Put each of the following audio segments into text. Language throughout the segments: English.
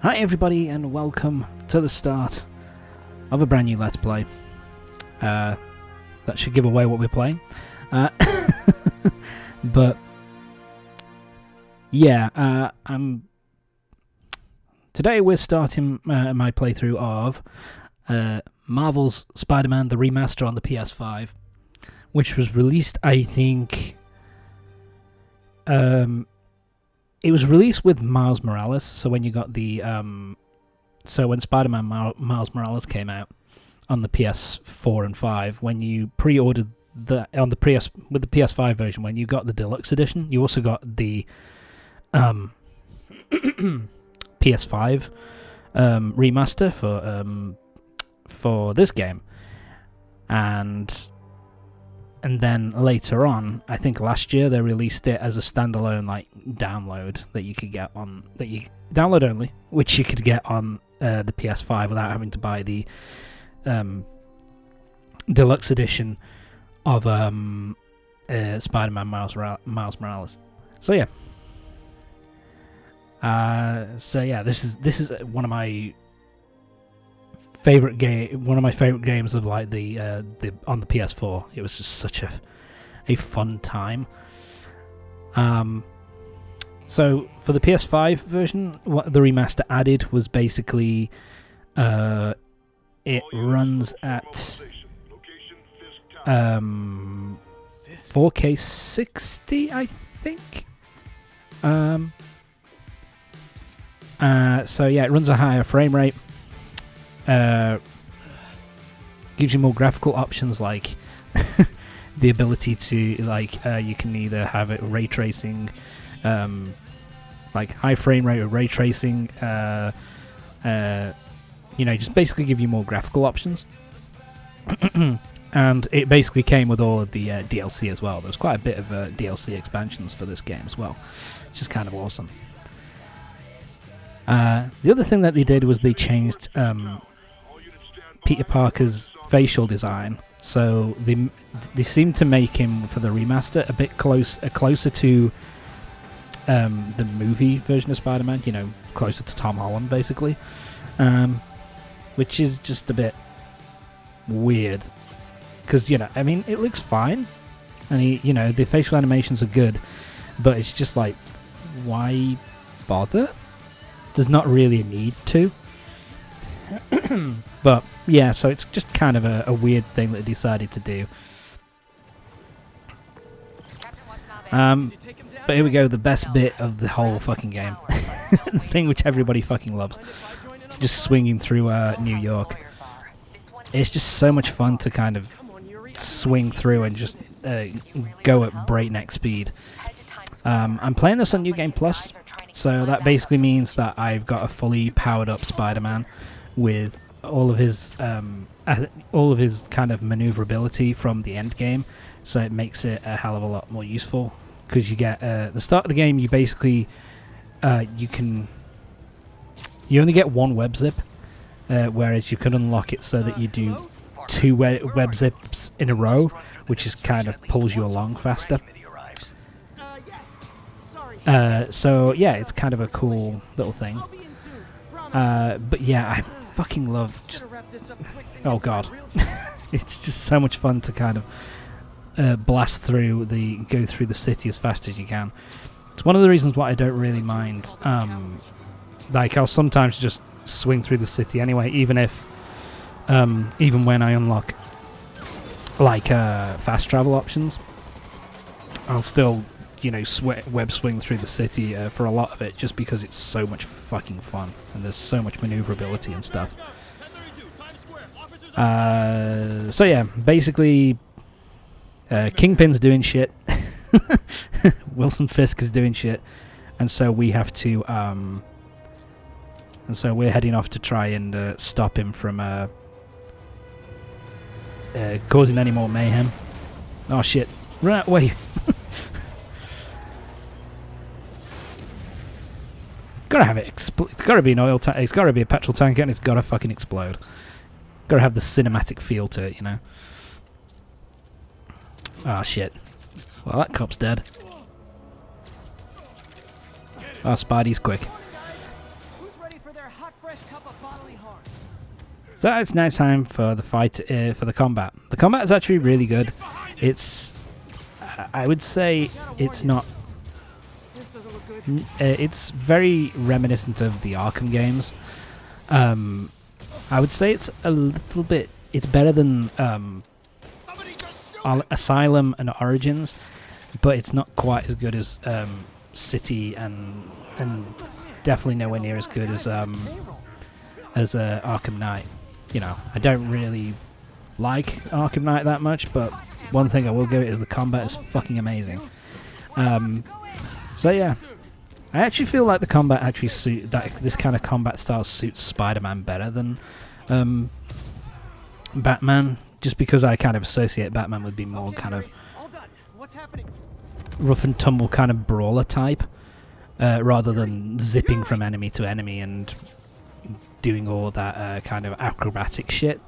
Hi everybody and welcome to the start of a brand new Let's Play. That should give away what we're playing. But yeah, today we're starting my playthrough of Marvel's Spider-Man the Remaster on the PS5, which was released, I think... it was released with Miles Morales, so when you got the so when Spider-Man Miles Morales came out on the PS4 and 5, when you pre-ordered the on the with the PS5 version, when you got the deluxe edition, you also got the PS5 remaster for this game, and then later on, I think last year, they released it as a standalone download that you could get on download only, which you could get on the PS5 without having to buy the deluxe edition of Spider-Man Miles Morales. So yeah, this is one of my favorite games of the on the PS4. It was just such a fun time. So for the PS5 version, what the remaster added was basically it runs at 4K 60, I think. So yeah, it runs a higher frame rate. Gives you more graphical options, like the ability to you can either have it ray tracing, like high frame rate or ray tracing, just basically give you more graphical options. And it basically came with all of the DLC as well. There's quite a bit of DLC expansions for this game as well, which is kind of awesome. The other thing that they did was they changed Peter Parker's facial design, so they seem to make him, for the remaster, a bit closer to the movie version of Spider-Man, closer to Tom Holland basically, which is just a bit weird, because it looks fine, and the facial animations are good, but it's just like, why bother? There's not really a need to. But yeah, so it's just kind of a weird thing that they decided to do. But here we go, the best bit of the whole fucking game. The thing which everybody fucking loves. Just swinging through New York. It's just so much fun to kind of swing through and just go at breakneck speed. I'm playing this on New Game Plus, so that basically means that I've got a fully powered up Spider-Man with all of his kind of maneuverability from the end game, so it makes it a hell of a lot more useful, because you get the start of the game, you basically you only get one web zip, whereas you can unlock it so that you do two web zips in a row, which is kind of pulls you along faster. So yeah, it's kind of a cool little thing. But yeah, I fucking love oh god. It's just so much fun to kind of blast through go through the city as fast as you can. It's one of the reasons why I don't really mind. I'll sometimes just swing through the city anyway, even when I unlock fast travel options, I'll still web swing through the city for a lot of it, just because it's so much fucking fun and there's so much maneuverability and stuff. So yeah, basically Kingpin's doing shit. Wilson Fisk is doing shit, and so we have to and so we're heading off to try and stop him from causing any more mayhem. Oh shit, run out way. Gotta have it explode. It's gotta be an oil tank. It's gotta be a petrol tanker, and it's gotta fucking explode. Gotta have the cinematic feel to it, Ah, shit. Well, that cop's dead. Oh, Spidey's quick. So it's now time for the fight, for the combat. The combat is actually really good. It's, I would say, it's not. It's very reminiscent of the Arkham games. I would say it's a little bit. It's better than Asylum and Origins, but it's not quite as good as City and definitely nowhere near as good as Arkham Knight. You know, I don't really like Arkham Knight that much, but one thing I will give it is the combat is fucking amazing. So yeah, I actually feel like the combat actually this kind of combat style suits Spider-Man better than Batman, just because I kind of associate Batman with being more kind of rough and tumble kind of brawler type, rather than zipping from enemy to enemy and doing all that kind of acrobatic shit,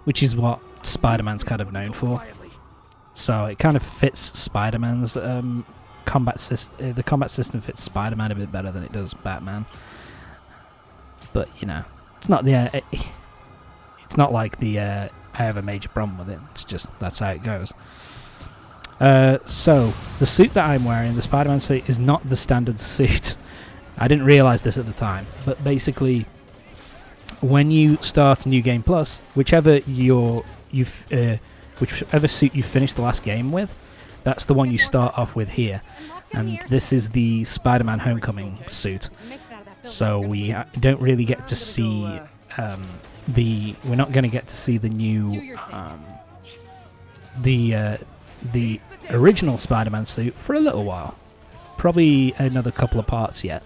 which is what Spider-Man's kind of known for. So it kind of fits Spider-Man's combat system. The combat system fits Spider-Man a bit better than it does Batman. But you know, it's not the. It's not like the I have a major problem with it. It's just that's how it goes. So the suit that I'm wearing, the Spider-Man suit, is not the standard suit. I didn't realise this at the time, but basically, when you start New Game Plus, whichever suit you finish the last game with, that's the one you start off with here. And this is the Spider-Man Homecoming suit. So we don't really get to see we're not going to get to see the new the original Spider-Man suit for a little while. Probably another couple of parts yet.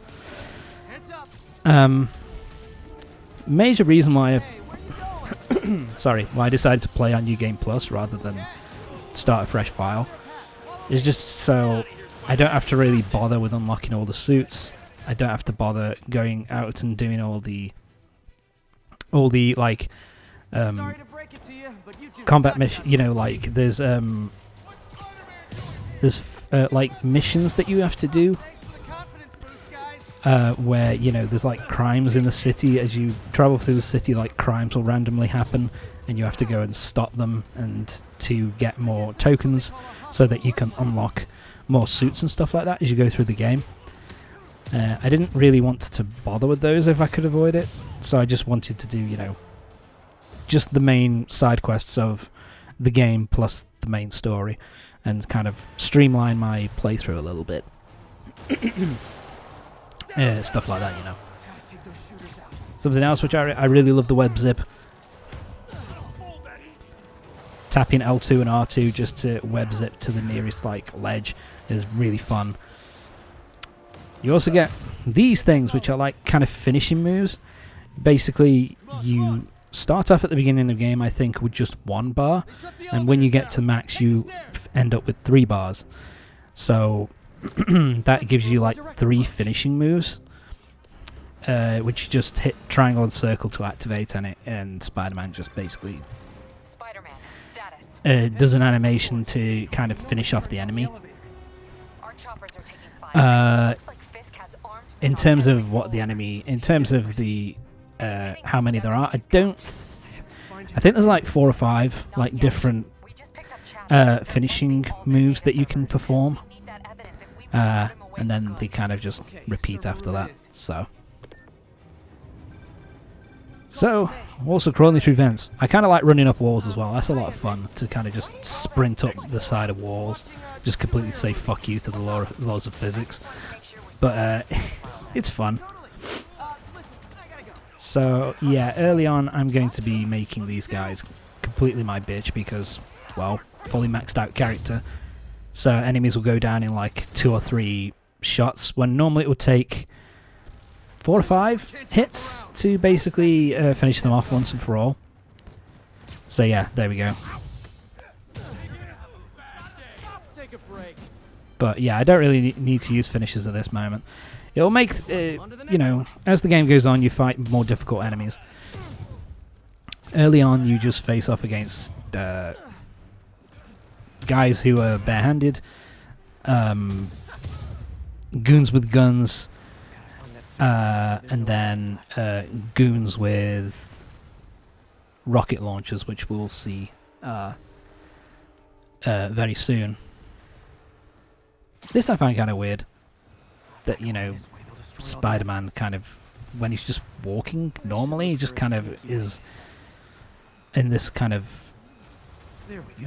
Major reason why why I decided to play on New Game Plus rather than start a fresh file is just so I don't have to really bother with unlocking all the suits. I don't have to bother going out and doing all the like combat mission. You know, like there's like missions that you have to do where, you know, there's like crimes in the city. As you travel through the city, like crimes will randomly happen and you have to go and stop them and to get more tokens so that you can unlock more suits and stuff like that as you go through the game. I didn't really want to bother with those if I could avoid it, so I just wanted to do, you know, just the main side quests of the game plus the main story and kind of streamline my playthrough a little bit. Stuff like that, you know. Something else which I really love, the web zip. Tapping L2 and R2 just to web zip to the nearest like ledge is really fun. You also get these things which are like kind of finishing moves. Basically, you start off at the beginning of the game, I think, with just 1 bar, and when you get to max, you end up with 3 bars. So that gives you like 3 finishing moves, which you just hit triangle and circle to activate, and Spider-Man just basically does an animation to kind of finish off the enemy. In terms of what the enemy, in terms of the how many there are, I think there's like 4 or 5 like different finishing moves that you can perform, and then they kind of just repeat after that. So also crawling through vents. I kind of like running up walls as well. That's a lot of fun to kind of just sprint up the side of walls, just completely say fuck you to the laws of physics. But it's fun. So yeah, early on I'm going to be making these guys completely my bitch because, well, fully maxed out character. So enemies will go down in like 2 or 3 shots, when normally it would take 4 or 5 hits to basically finish them off once and for all. So yeah, there we go. But yeah, I don't really need to use finishes at this moment. It'll make, you know, as the game goes on, you fight more difficult enemies. Early on, you just face off against guys who are barehanded, goons with guns, and then goons with rocket launchers, which we'll see very soon. This I find kind of weird, that, you know, Spider-Man kind of, when he's just walking normally, he just kind of is in this kind of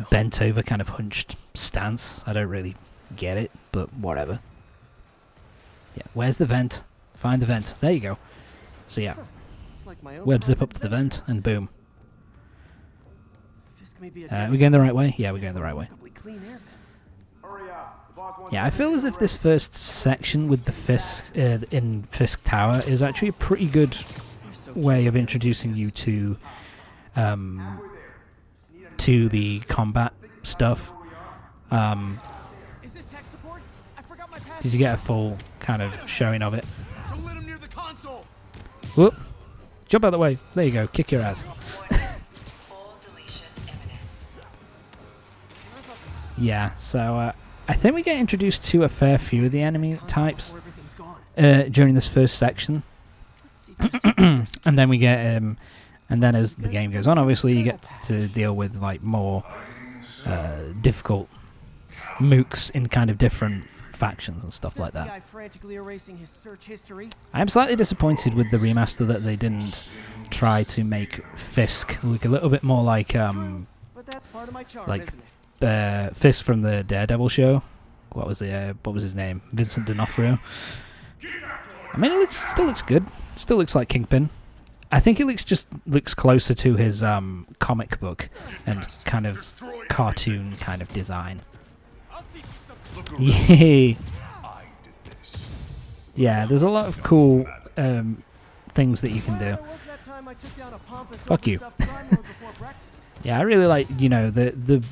bent over, kind of hunched stance. I don't really get it, but whatever. Yeah, where's the vent? Find the vent. There you go. So yeah, web zip up to the vent, and boom. We're going the right way? Yeah, we're going the right way. Yeah, I feel as if this first section with the Fisk in Fisk Tower is actually a pretty good way of introducing you to the combat stuff. Did you get a full kind of showing of it? Whoop! Jump out of the way. There you go. Kick your ass. Yeah, so I think we get introduced to a fair few of the enemy types during this first section. And then we get, and then as the game goes on, obviously you get to deal with like more difficult mooks in kind of different factions and stuff like that. I am slightly disappointed with the remaster that they didn't try to make Fisk look a little bit more like Fisk from the Daredevil show. What was his name? Vincent D'Onofrio. I mean, it still looks good. Still looks like Kingpin. I think it looks closer to his comic book and kind of cartoon kind of design. Yay! Yeah, there's a lot of cool things that you can do. Fuck you. Yeah, I really like, you know, the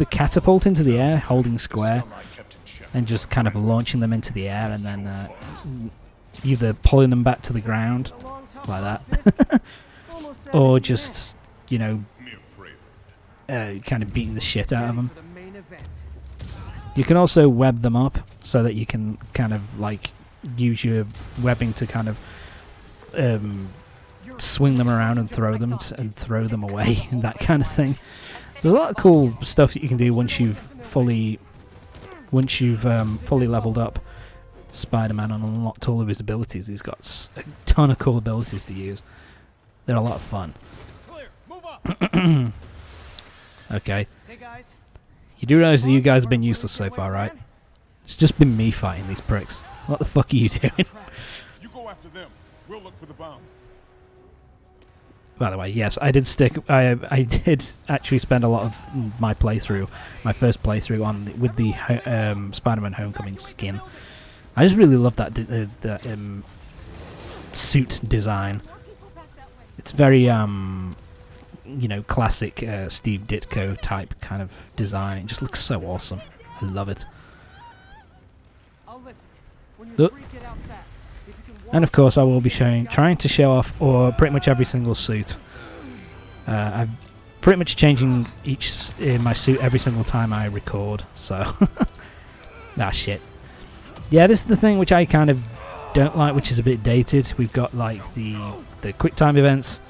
catapult into the air, holding square, and just kind of launching them into the air, and then either pulling them back to the ground like that, or just, you know, kind of beating the shit out of them. You can also web them up so that you can kind of like use your webbing to kind of swing them around and throw them away and that kind of thing. There's a lot of cool stuff that you can do once you've fully leveled up Spider-Man and unlocked all of his abilities. He's got a ton of cool abilities to use. They're a lot of fun. Okay. You do realize that you guys have been useless so far, right? It's just been me fighting these pricks. What the fuck are you doing? You go after them. We'll look for the bombs. By the way, yes, I did actually spend a lot of my first playthrough with the Spider-Man Homecoming skin. I just really love that suit design. It's very you know, classic Steve Ditko type kind of design. It just looks so awesome. I love it. And of course, I will be trying to show off pretty much every single suit. I'm pretty much changing my suit every single time I record. So, shit. Yeah, this is the thing which I kind of don't like, which is a bit dated. We've got like the quick time events,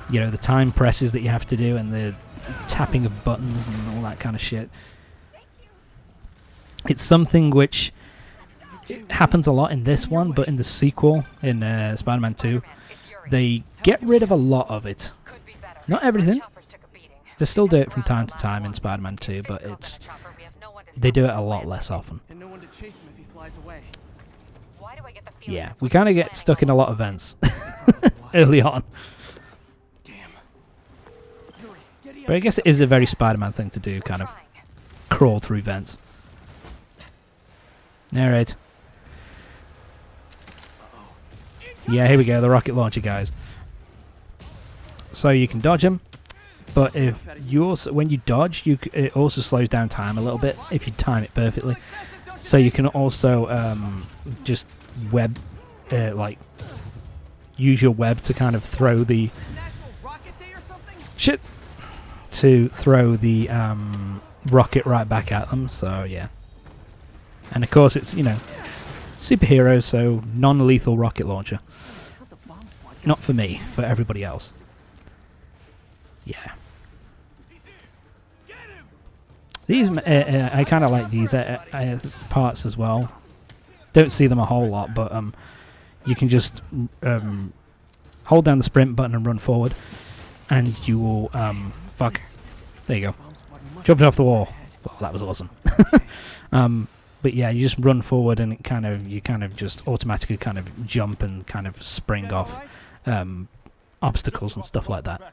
you know, the time presses that you have to do, and the tapping of buttons and all that kind of shit. It's something which it happens a lot in this one, but in the sequel, in Spider-Man 2, they get rid of a lot of it. Not everything. They still do it from time to time in Spider-Man 2, but they do it a lot less often. Yeah, we kind of get stuck in a lot of vents early on. But I guess it is a very Spider-Man thing to do, kind of crawl through vents. Alright. Yeah, here we go, the rocket launcher, guys. So you can dodge them, but if you also, when you dodge, it also slows down time a little bit if you time it perfectly. So you can also just web, like, use your web to kind of throw the shit, to throw the rocket right back at them. So yeah, and of course it's, you know, superheroes, so non-lethal rocket launcher. Not for me, for everybody else. Yeah. These, I kind of like these parts as well. Don't see them a whole lot, but you can just hold down the sprint button and run forward, and you will, fuck, there you go. Jumping off the wall. Well, that was awesome. But yeah, you just run forward and you kind of just automatically kind of jump and kind of spring off obstacles and stuff like that. I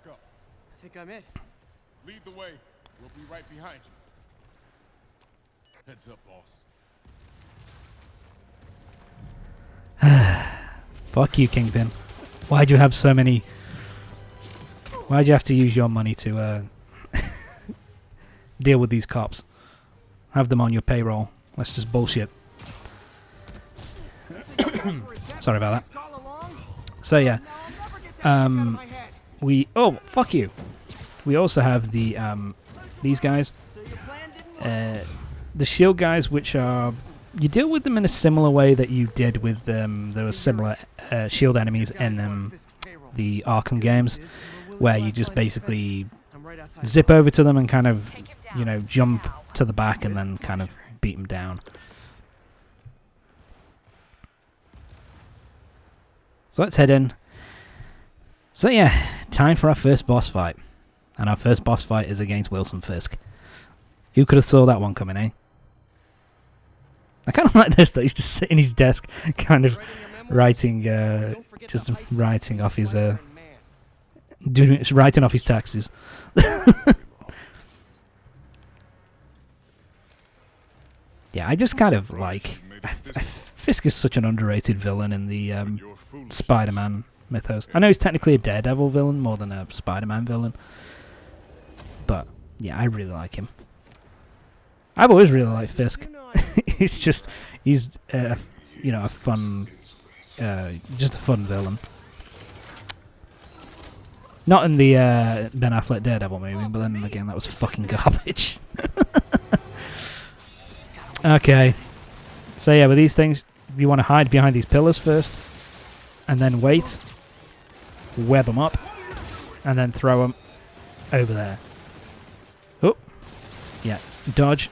think I'm it. Lead the way. We'll be right behind you. Heads up, boss. Fuck you, Kingpin. Why'd you have so many... Why'd you have to use your money to deal with these cops? Have them on your payroll. That's just bullshit. Sorry about that. So yeah. Oh, fuck you. We also have the these guys. The shield guys, which are... You deal with them in a similar way that you did with there were similar shield enemies in the Arkham games, where you just basically zip over to them and kind of, you know, jump to the back and then kind of beat them down. So let's head in. So yeah, time for our first boss fight. And our first boss fight is against Wilson Fisk. Who could have saw that one coming, eh? I kind of like this, though. He's just sitting at his desk, kind of writing, just writing off his, writing off his taxes. Yeah, I just kind of like... Fisk is such an underrated villain in the Spider-Man mythos. I know he's technically a Daredevil villain more than a Spider-Man villain. But, yeah, I really like him. I've always really liked Fisk. He's you know, a fun, just a fun villain. Not in the Ben Affleck Daredevil movie, but then again, that was fucking garbage. Okay. So yeah, with these things, you want to hide behind these pillars first, and then wait, web them up, and then throw them over there. Oh, yeah, dodge,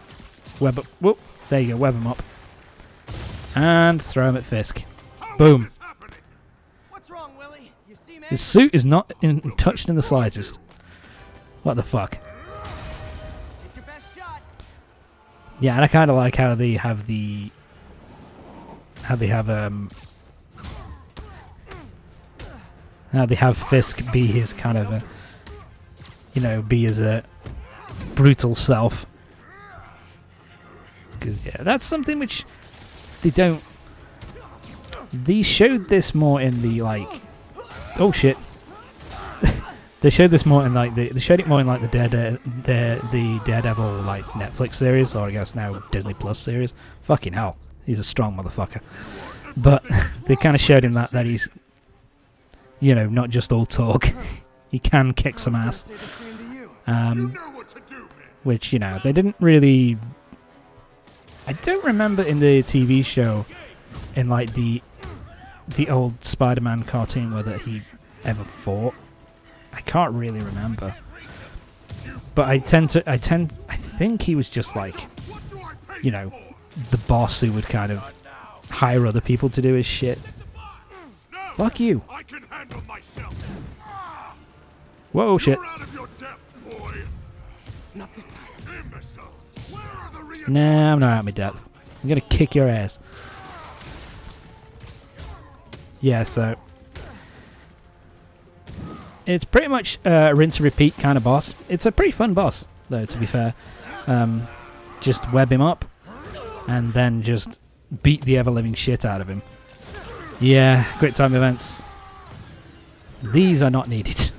web up, whoop, there you go, web them up, and throw them at Fisk. Boom. What's wrong, Willie? You see, man? His suit is not touched in the slightest. What the fuck? Take your best shot. Yeah, and I kind of like how they have Fisk be his kind of a, you know, be his brutal self. Because yeah, that's something which they showed this more in the like, oh shit. They showed this more in like they showed it more in like the Daredevil like Netflix series, or I guess now Disney Plus series. Fucking hell, he's a strong motherfucker. But they kind of showed him that he's, you know, not just all talk. He can kick some ass. Which, you know, they didn't really... I don't remember in the TV show, in like the old Spider-Man cartoon, whether he ever fought. I can't really remember. But I think he was just like, you know, the boss who would kind of hire other people to do his shit. Fuck you. Whoa, shit. Not this time. Nah, I'm not out of my depth. I'm gonna kick your ass. Yeah, so it's pretty much a rinse and repeat kind of boss. It's a pretty fun boss, though, to be fair. Just web him up and then just beat the ever-living shit out of him. Yeah, quick time events. These are not needed.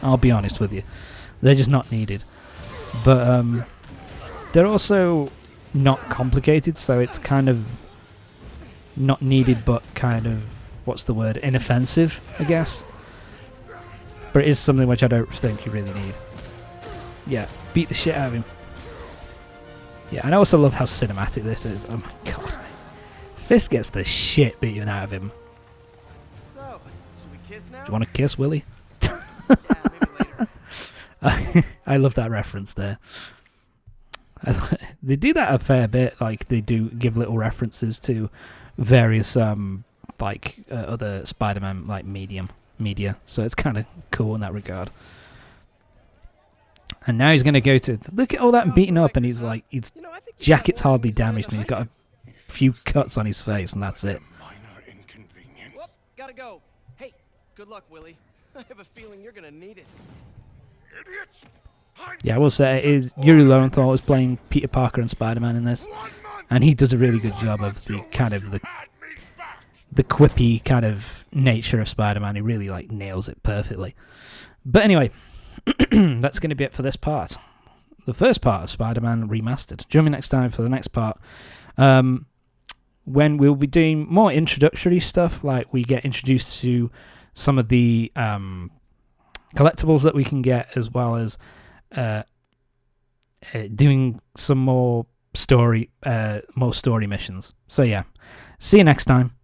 I'll be honest with you. They're just not needed. But they're also not complicated, so it's kind of not needed, but kind of, what's the word, inoffensive, I guess. But it is something which I don't think you really need. Yeah, beat the shit out of him. Yeah, and I also love how cinematic this is. Oh my god. Fisk gets the shit beaten out of him. So, should we kiss now? Do you want to kiss, Willie? Yeah, maybe later. I love that reference there. They do that a fair bit. Like they do give little references to various other Spider-Man like media. So it's kind of cool in that regard. And now he's going to go to look at all that beating up, and he's like, his jacket's hardly damaged, and he's got a few cuts on his face, and that's it. Whoop, gotta go. Hey, good luck, Willie. I have a feeling you're gonna need it. Yeah, I will say Yuri Lowenthal is playing Peter Parker and Spider-Man in this, and he does a really good job of the kind of the quippy kind of nature of Spider-Man. He really like nails it perfectly. But anyway, that's going to be it for this part. The first part of Spider-Man Remastered. Join me next time for the next part, when we'll be doing more introductory stuff, like we get introduced to some of the collectibles that we can get, as well as doing some more story missions. So yeah, see you next time.